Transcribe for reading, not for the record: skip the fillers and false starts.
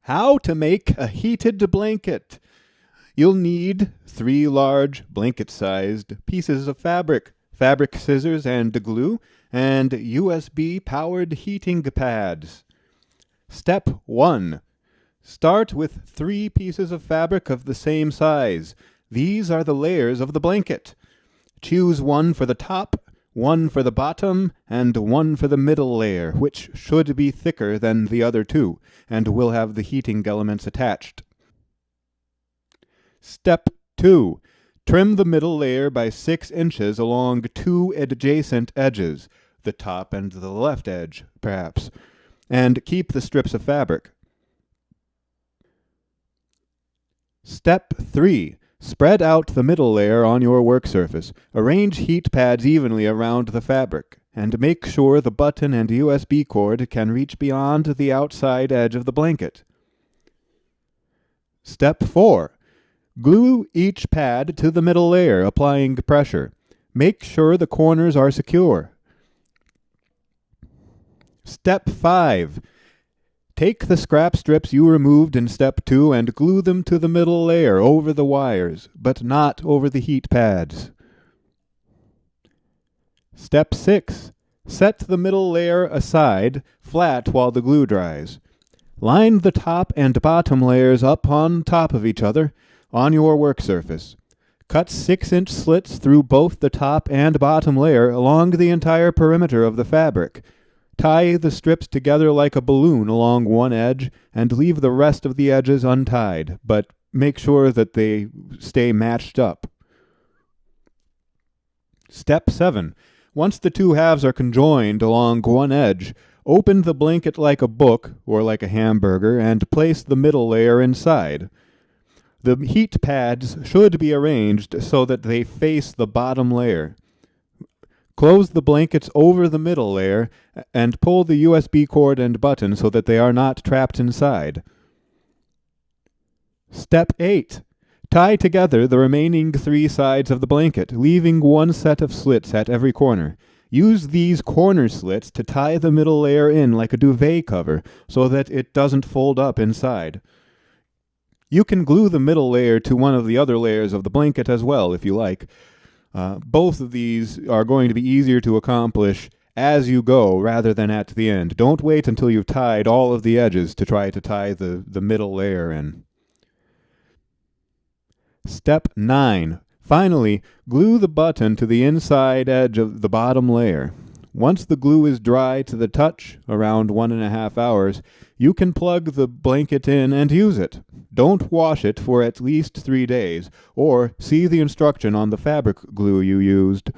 How to make a heated blanket. You'll need 3 large blanket-sized pieces of fabric, fabric scissors and glue, and USB-powered heating pads. Step 1. Start with 3 pieces of fabric of the same size. These are the layers of the blanket. Choose one for the top, one for the bottom, and one for the middle layer, which should be thicker than the other 2, and will have the heating elements attached. Step 2. Trim the middle layer by 6 inches along 2 adjacent edges, the top and the left edge, perhaps, and keep the strips of fabric. Step 3. Spread out the middle layer on your work surface. Arrange heat pads evenly around the fabric, and make sure the button and USB cord can reach beyond the outside edge of the blanket. Step 4. Glue each pad to the middle layer, applying pressure. Make sure the corners are secure. Step 5. Take the scrap strips you removed in Step 2 and glue them to the middle layer over the wires, but not over the heat pads. Step 6. Set the middle layer aside, flat while the glue dries. Line the top and bottom layers up on top of each other on your work surface. Cut 6-inch slits through both the top and bottom layer along the entire perimeter of the fabric. Tie the strips together like a balloon along one edge and leave the rest of the edges untied, but make sure that they stay matched up. Step 7. Once the 2 halves are conjoined along one edge, open the blanket like a book or like a hamburger and place the middle layer inside. The heat pads should be arranged so that they face the bottom layer. Close the blankets over the middle layer and pull the USB cord and button so that they are not trapped inside. Step 8. Tie together the remaining 3 sides of the blanket, leaving 1 set of slits at every corner. Use these corner slits to tie the middle layer in like a duvet cover so that it doesn't fold up inside. You can glue the middle layer to one of the other layers of the blanket as well if you like. Both of these are going to be easier to accomplish as you go rather than at the end. Don't wait until you've tied all of the edges to try to tie the middle layer in. Step 9. Finally, glue the button to the inside edge of the bottom layer. Once the glue is dry to the touch, around 1.5 hours, you can plug the blanket in and use it. Don't wash it for at least 3 days, or see the instruction on the fabric glue you used.